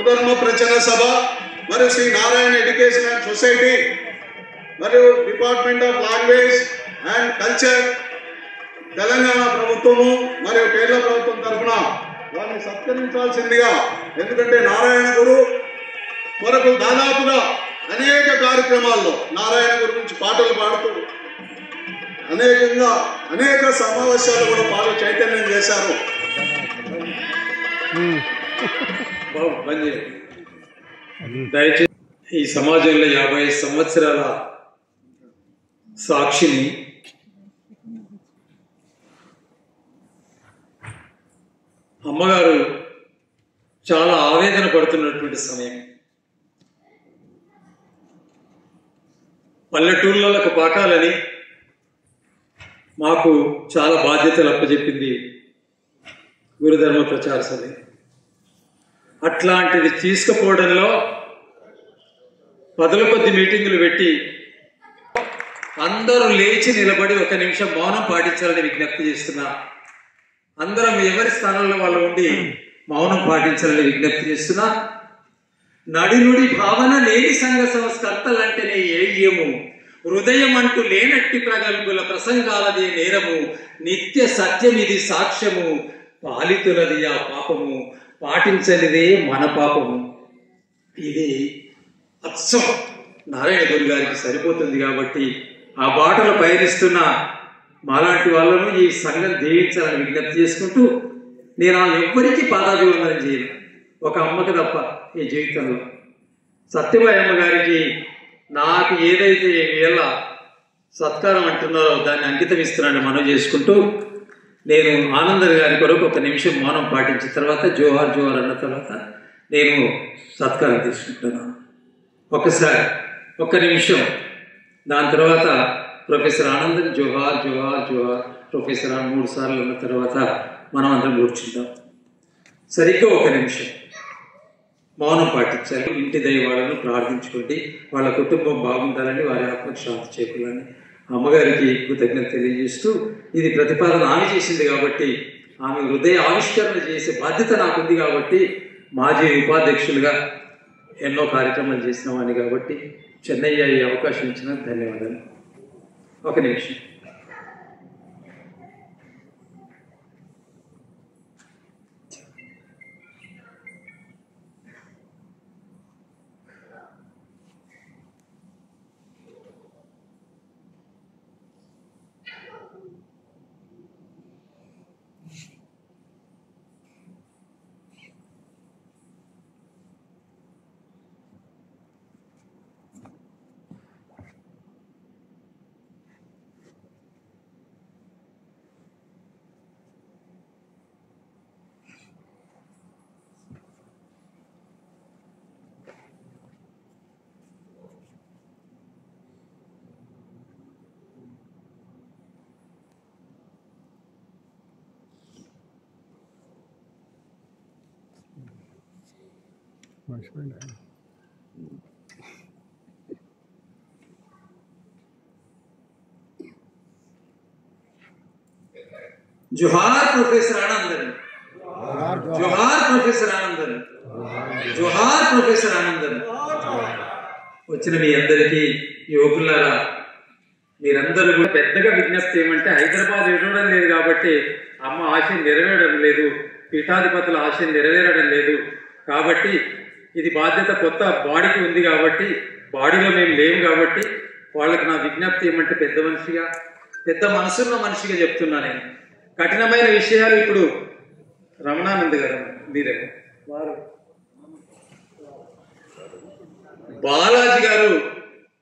గురుధర్మ ప్రచార సభ మరియు Shri Narayana education and society మరియు department of language and culture Telangana ప్రభుత్వము మరియు కేరళ ప్రభుత్వం తరఫున వారిని సత్కరించాల్సిందిగా, ఎందుకంటే నారాయణ గురు కొరకు దాదాపుగా అనేక కార్యక్రమాల్లో నారాయణ గురు గురించి పాటలు పాడుతూ అనేక సమావేశాలు కూడా పాలు చైతన్యం చేశారు. దయచేసి ఈ సమాజంలో 50 సంవత్సరాల సాక్షిని అమ్మగారు చాలా ఆవేదన పడుతున్నటువంటి సమయం. పల్లెటూళ్ళకు పాఠాలని మాకు చాలా బాధ్యతలు అప్పచెప్పింది గురుధర్మ ప్రచార సభ. అట్లాంటిది తీసుకుపోవడంలో పదుల కొద్ది మీటింగులు పెట్టి అందరూ లేచి నిలబడి 1 నిమిషం మౌనం పాటించాలని విజ్ఞప్తి చేస్తున్నా. అందరం ఎవరి స్థానంలో వాళ్ళు ఉండి మౌనం పాటించాలని విజ్ఞప్తి చేస్తున్నా. నడినుడి భావన లేని సంఘ సంస్కర్తలంటేనే ఏయ్యము, హృదయం అంటూ లేనట్టి ప్రగల్భుల ప్రసంగాలదే నేరము, నిత్య సత్యమిది సాక్ష్యము, పాలితులది ఆ పాపము, పాటించనిదే మన పాపము. ఇది అచ్చం నారాయణ గురు గారికి సరిపోతుంది. కాబట్టి ఆ బాటలో పయనిస్తున్న మాలాంటి వాళ్ళను ఈ సంఘం దీవించాలని విజ్ఞప్తి చేసుకుంటూ, నేను ఆ ఎవ్వరికి పాదాభివందనం చేయను, ఒక అమ్మకి తప్ప ఈ జీవితంలో. సత్యమయ్యమ్మ గారికి నాకు ఏదైతే వీళ్ళ సత్కారం అంటున్నారో దాన్ని అంకితం ఇస్తున్నానని మనం చేసుకుంటూ, నేను ఆనందర్ గారి కొరకు 1 నిమిషం మౌనం పాటించిన తర్వాత జోహార్ జోహార్ అన్న తర్వాత నేను సత్కారం తీసుకుంటున్నాను. ఒకసారి 1 నిమిషం, దాని తర్వాత ప్రొఫెసర్ ఆనంద్ జోహార్ జోహార్ జోహార్, ప్రొఫెసర్ 3 సార్లు అన్న తర్వాత మనం అందరం కూర్చుంటాం. సరిగ్గా 1 నిమిషం మౌనం పాటించాలి. ఇంటి దైవాలను ప్రార్థించుకోండి, వాళ్ళ కుటుంబం బాగుండాలని, వారి ఆత్మకు శాంతి చేకూరాలని అమ్మగారికి కృతజ్ఞత తెలియజేస్తూ, ఇది ప్రతిపాదన ఆమె చేసింది కాబట్టి, ఆమె హృదయ ఆవిష్కరణ చేసే బాధ్యత నాకుంది కాబట్టి, మాజీ ఉపాధ్యక్షులుగా ఎన్నో కార్యక్రమాలు చేసిన వాడిని కాబట్టి చెన్నయ్య ఈ అవకాశం ఇచ్చిన ధన్యవాదాలు. 1 నిమిషం. जोहार प्रोफेसर आनंदन, जोहार प्रोफेसर आनंदन, जोहार प्रोफेसर आनंदन. వచ్చిన మీ అందరికీ యువకులారా, మీరందరూ కూడా పెద్దగా విజ్ఞప్తి ఏమంటే, హైదరాబాద్ ఎడవడం లేదు కాబట్టి అమ్మ ఆశయం నెరవేరడం లేదు, పీఠాధిపతుల ఆశయం నెరవేరడం లేదు. కాబట్టి ఇది బాధ్యత కొత్త బాడీకి ఉంది కాబట్టి, బాడీలో మేము లేము కాబట్టి వాళ్ళకి నా విజ్ఞప్తి ఏమంటే, పెద్ద మనిషిగా, పెద్ద మనసున్న మనిషిగా చెప్తున్నా. నేను కఠినమైన విషయాలు ఇప్పుడు రమణానంద్ గారు మీరే, వారు బాలాజీ గారు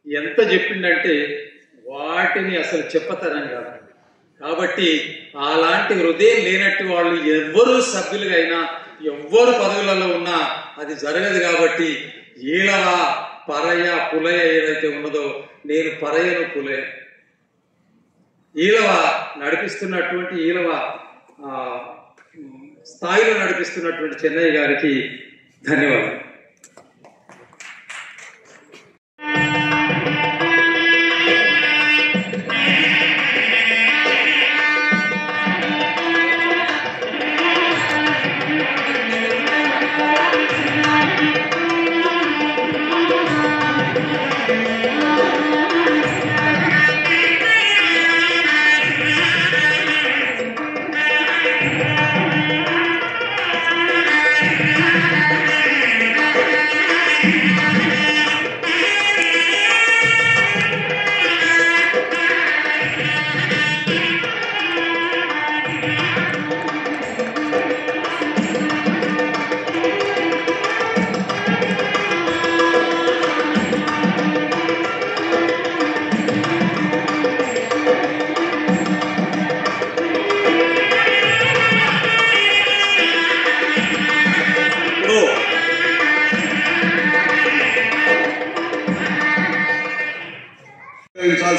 ఎంత చెప్పిండంటే వాటిని అసలు చెప్పతరని కాదు. కాబట్టి అలాంటి హృదయం లేనట్టు వాళ్ళు ఎవ్వరు సభ్యులుగా అయినా, ఎవ్వరు పదవులలో ఉన్నా అది జరగదు. కాబట్టి ఈలవ పరయ పులయ ఏదైతే ఉన్నదో, నేను పరయను పులయ, ఈలవ నడిపిస్తున్నటువంటి, ఈలవ స్థాయిలో నడిపిస్తున్నటువంటి చెన్నయ్య గారికి ధన్యవాదాలు.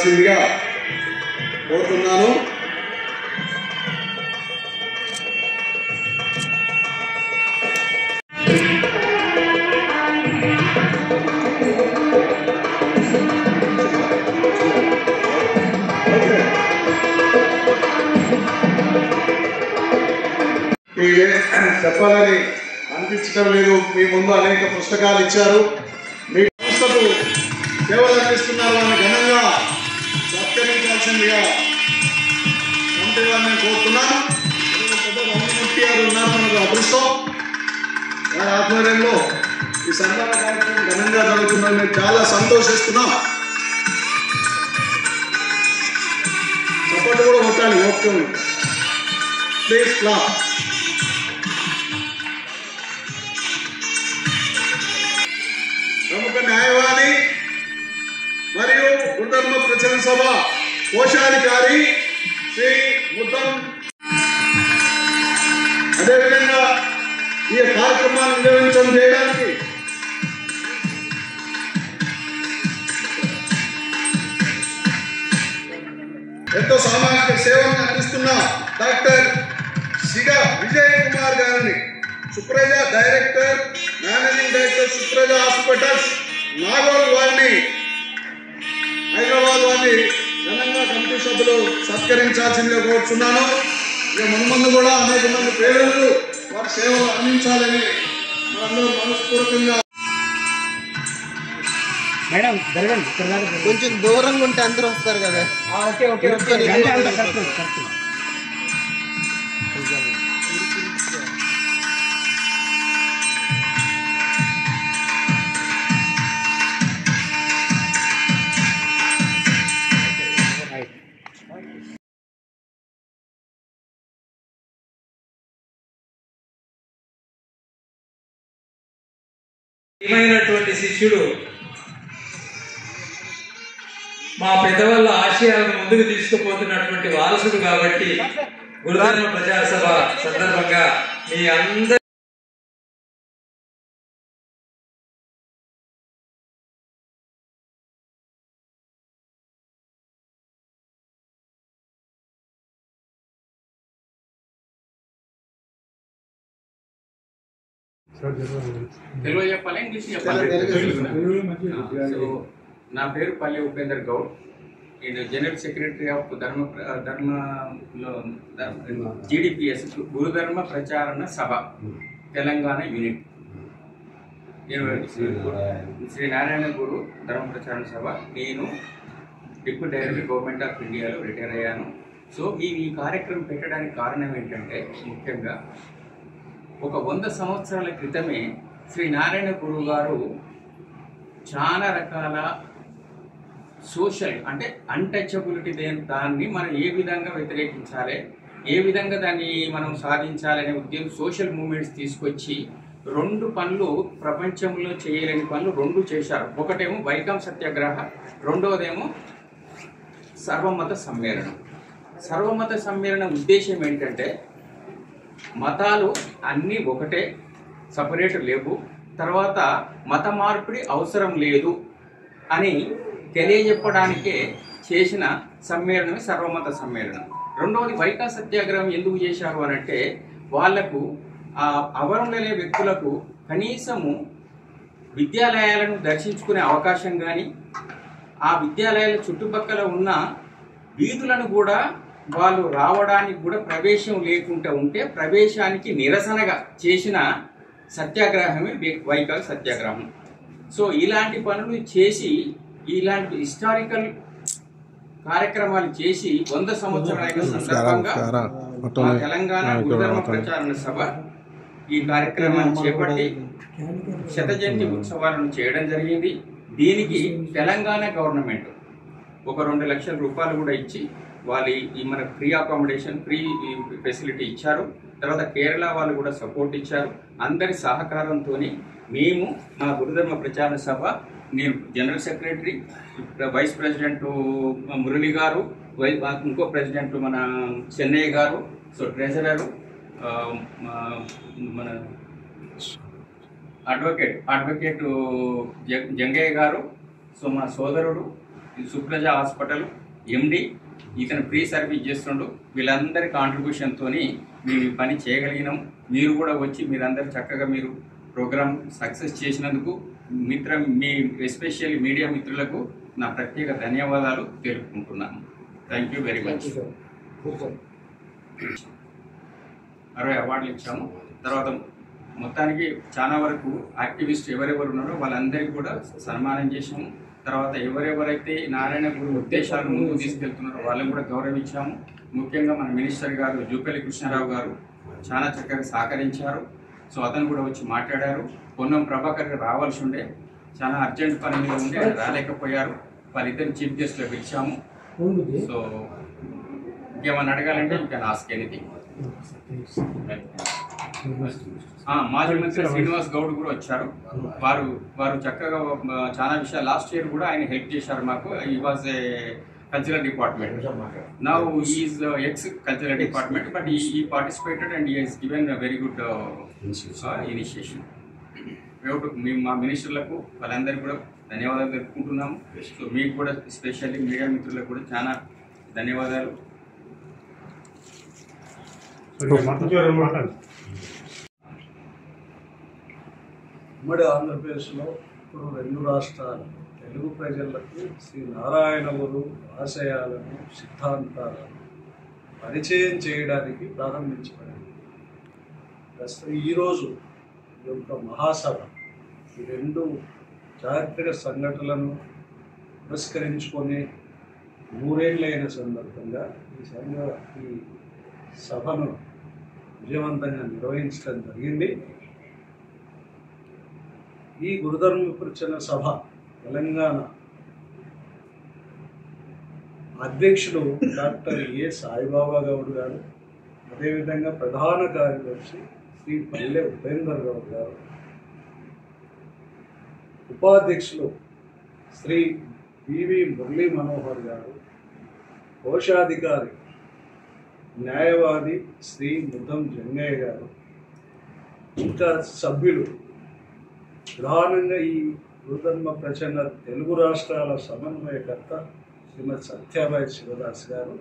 సత్కరించాల్సిందిగా కోరుతున్నాను. చెప్పాలని అనిపించడం లేదు. మీ ముందు అనేక పుస్తకాలు ఇచ్చారు. మీ సంస్థకు సేవలు అందిస్తున్నారు అని ఘనంగా సత్కరించాల్సిందిగా కమిటీ వారిని కోరుతున్నాను. రమణమూర్తి గారు ఉన్నారు, మనకు అదృష్టం. వారి ఆధ్వర్యంలో ఈ సన్మాన కార్యక్రమం ఘనంగా జరుగుతుందని మేము చాలా సంతోషిస్తున్నాం. సపోర్ట్ కూడా కొట్టాలి. Okay please clap. ప్రముఖ న్యాయవాది మరియు గురుధర్మ ప్రచార సభ కోశాధికారి శ్రీ ముద్దం, అదేవిధంగా ఈ కార్యక్రమాన్ని నిర్వహించడం చేయడానికి ఎంతో సామాజిక సేవలను అందిస్తున్న డాక్టర్ సిగా విజయ్ కుమార్ గారిని, Supraja director, managing director Supraja hospitals Nagole వారిని, హైదరాబాద్ వారిని ఘనంగా కమిటీ సభ్యులు సత్కరించాల్సిందిగా కోరుతున్నాను. ఇక ముందు కూడా అనేక మంది పేదలు వారి సేవలు అందించాలని మనందరూ మనస్ఫూర్తిగా. మేడం జరగండి, కొంచెం దూరంగా ఉంటే అందరూ వస్తారు కదా. Okay okay okay. ఏమైనటువంటి శిష్యుడు మా పెద్దవాళ్ళ ఆశయాలను ముందుకు తీసుకుపోతున్నటువంటి వారసుడు కాబట్టి గురుధర్మ ప్రచార సభ సందర్భంగా మీ అందరి తెలుగు చెప్పాలి, ఇంగ్లీష్ చెప్పాలి. సో నా పేరు పల్లె ఉపేందర్ గౌడ్. నేను general secretary of GDPS గురుధర్మ ప్రచారణ Sabha Telangana unit. నేను శ్రీ నారాయణ గురు ధర్మ ప్రచారణ సభ. నేను డిప్యూటీ డైరెక్టర్ గవర్నమెంట్ ఆఫ్ ఇండియాలో రిటైర్ అయ్యాను. సో ఈ కార్యక్రమం పెట్టడానికి కారణం ఏంటంటే, ముఖ్యంగా ఒక 100 సంవత్సరాల క్రితమే శ్రీ నారాయణ గురువు గారు చాలా రకాల సోషల్ అంటే అన్టచబిలిటీ దాన్ని మనం ఏ విధంగా వ్యతిరేకించాలి, ఏ విధంగా దాన్ని మనం సాధించాలనే ఉద్యమం సోషల్ మూవ్మెంట్స్ తీసుకొచ్చి 2 పనులు ప్రపంచంలో చేయలేని పనులు 2 చేశారు. ఒకటేమో వైకం సత్యాగ్రహ, రెండవదేమో సర్వమత సమ్మేళనం. సర్వమత సమ్మేళన ఉద్దేశం ఏంటంటే, మతాలు అన్నీ ఒకటే, సపరేట్ లేవు, తర్వాత మత మార్పిడి అవసరం లేదు అని తెలియజెప్పడానికే చేసిన సమ్మేళనమే సర్వమత సమ్మేళనం. రెండవది వైకా సత్యాగ్రహం ఎందుకు చేశారు అనంటే, వాళ్లకు అవరంలోనే వ్యక్తులకు కనీసము విద్యాలయాలను దర్శించుకునే అవకాశం కానీ, ఆ విద్యాలయాల చుట్టుపక్కల ఉన్న వీధులను కూడా వాళ్ళు రావడానికి కూడా ప్రవేశం లేకుండా ఉంటే ప్రవేశానికి నిరసనగా చేసిన సత్యాగ్రహమే వైకాల్ సత్యాగ్రహం. సో ఇలాంటి పనులు చేసి, ఇలాంటి హిస్టారికల్ కార్యక్రమాలు చేసి 100 సంవత్సరాల సందర్భంగా తెలంగాణ గురుధర్మ ప్రచారణ సభ ఈ కార్యక్రమాన్ని చేపట్టి శతజయంతి ఉత్సవాలను చేయడం జరిగింది. దీనికి తెలంగాణ గవర్నమెంట్ ఒక 2 లక్షల రూపాయలు కూడా ఇచ్చి వాళ్ళు ఈ మన ఫ్రీ అకామిడేషన్, ఫ్రీ ఫెసిలిటీ ఇచ్చారు. తర్వాత కేరళ వాళ్ళు కూడా సపోర్ట్ ఇచ్చారు. అందరి సహకారంతో మేము మా గురుధర్మ ప్రచార సభ, నేను general secretary, vice president Murali గారు, ఇంకో ప్రెసిడెంట్ మన చెన్నయ్య గారు, సో ట్రెజరరు మన అడ్వకేట్ జంగయ్య గారు, సో మా సోదరుడు సుప్రజ హాస్పిటల్ ఎండి, ఇతను ఫ్రీ సర్వీస్ చేస్తుండు. వీళ్ళందరి కాంట్రిబ్యూషన్తో మేము ఈ పని చేయగలిగినాం. మీరు కూడా వచ్చి మీరందరూ చక్కగా మీరు ప్రోగ్రామ్ సక్సెస్ చేసినందుకు మీ ఎస్పెషల్లీ మీడియా మిత్రులకు నా ప్రత్యేక ధన్యవాదాలు తెలుపుకుంటున్నాను. Thank you very much. 60 అవార్డులు ఇచ్చాము. తర్వాత మొత్తానికి చాలా వరకు యాక్టివిస్ట్ ఎవరెవరు ఉన్నారో వాళ్ళందరికీ కూడా సన్మానం చేసాము. తర్వాత ఎవరెవరైతే నారాయణ గురు ఉద్దేశాలను ముందుకు తీసుకెళ్తున్నారో వాళ్ళని కూడా గౌరవించాము. ముఖ్యంగా మన మినిస్టర్ గారు జూపల్లి కృష్ణారావు గారు చాలా చక్కగా సహకరించారు. సో అతను కూడా వచ్చి మాట్లాడారు. పొన్నం ప్రభాకర్ గారు రావాల్సి ఉండే, చాలా అర్జెంట్ పని మీద ఉండే, రాలేకపోయారు. వాళ్ళిద్దరు చీఫ్ గెస్ట్లో పిలిచాము. సో ఇంకేమైనా అడగాలంటే యూ కెన్ ఆస్క్ ఎనీథింగ్. మాజీ మంత్రి శ్రీనివాస్ గౌడ్ కూడా వచ్చారు. వారు చక్కగా చాలా విషయాలు లాస్ట్ ఇయర్ కూడా ఆయన హెల్ప్ చేశారు మాకు. He was a cultural department, now is ex cultural department, but he participated and is given very good initiation. మేము మా మినిస్టర్లకు వాళ్ళందరికీ కూడా ధన్యవాదాలు తెలుపుకుంటున్నాము. సో మీకు కూడా స్పెషల్లీ మీడియా మిత్రులకు కూడా చాలా ధన్యవాదాలు. ఉమ్మడి ఆంధ్రప్రదేశ్లో ఇప్పుడు 2 రాష్ట్రాలు తెలుగు ప్రజలకు శ్రీ నారాయణ గురు ఆశయాలను, సిద్ధాంతాలను పరిచయం చేయడానికి ప్రారంభించబడింది. ప్రస్తుతం ఈరోజు ఈ యొక్క మహాసభ ఈ 2 చారిత్రక సంఘటనలను పురస్కరించుకొని 3 ఏళ్ళైన సందర్భంగా ఈ సభను విజయవంతంగా నిర్వహించడం జరిగింది. ఈ గురుధర్మ ప్రచార సభ తెలంగాణ అధ్యక్షుడు డాక్టర్ ఏ సాయిబాబా గౌడ్ గారు, అదేవిధంగా ప్రధాన కార్యదర్శి శ్రీ పల్లె ఉపేందర్ గౌడ్ గారు, ఉపాధ్యక్షులు శ్రీ పివి మురళీ మనోహర్ గారు, కోశాధికారి న్యాయవాది శ్రీ ముద్దం జంగయ్య గారు, ఇంకా సభ్యులు, ప్రధానంగా ఈ గురుధర్మ ప్రచరణ తెలుగు రాష్ట్రాల సమన్వయకర్త శ్రీమతి సత్యాబాయి శివదాస్ గారు,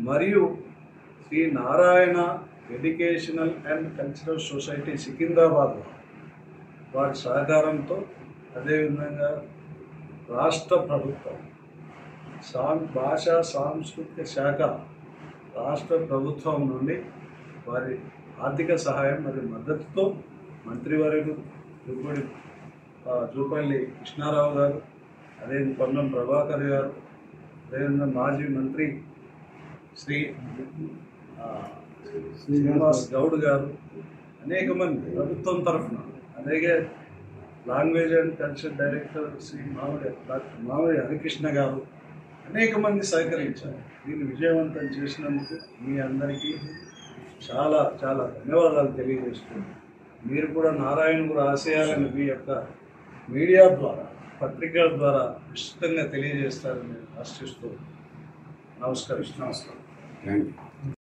మరియు Shri Narayana educational and cultural society Secunderabad వారి సహకారంతో, అదేవిధంగా రాష్ట్ర ప్రభుత్వం భాషా సాంస్కృతిక శాఖ రాష్ట్ర ప్రభుత్వం నుండి వారి ఆర్థిక సహాయం మరియు మద్దతుతో మంత్రివర్యులు జూపల్లి కృష్ణారావు గారు, అదే పొన్నం ప్రభాకర్ గారు, అదేవిధంగా మాజీ మంత్రి శ్రీ శ్రీనివాస్ గౌడ్ గారు, అనేక మంది ప్రభుత్వం తరఫున, అలాగే language and culture director Shri doctor Mamidi Harikrishna గారు, అనేక మంది సహకరించారు. దీన్ని విజయవంతం చేసినందుకు మీ అందరికీ చాలా చాలా ధన్యవాదాలు తెలియజేస్తున్నాను. మీరు కూడా నారాయణ గురు ఆశయాలను మీ యొక్క మీడియా ద్వారా, పత్రికల ద్వారా విస్తృతంగా తెలియజేస్తారని ఆశిస్తూ నమస్కరిస్తున్నాను.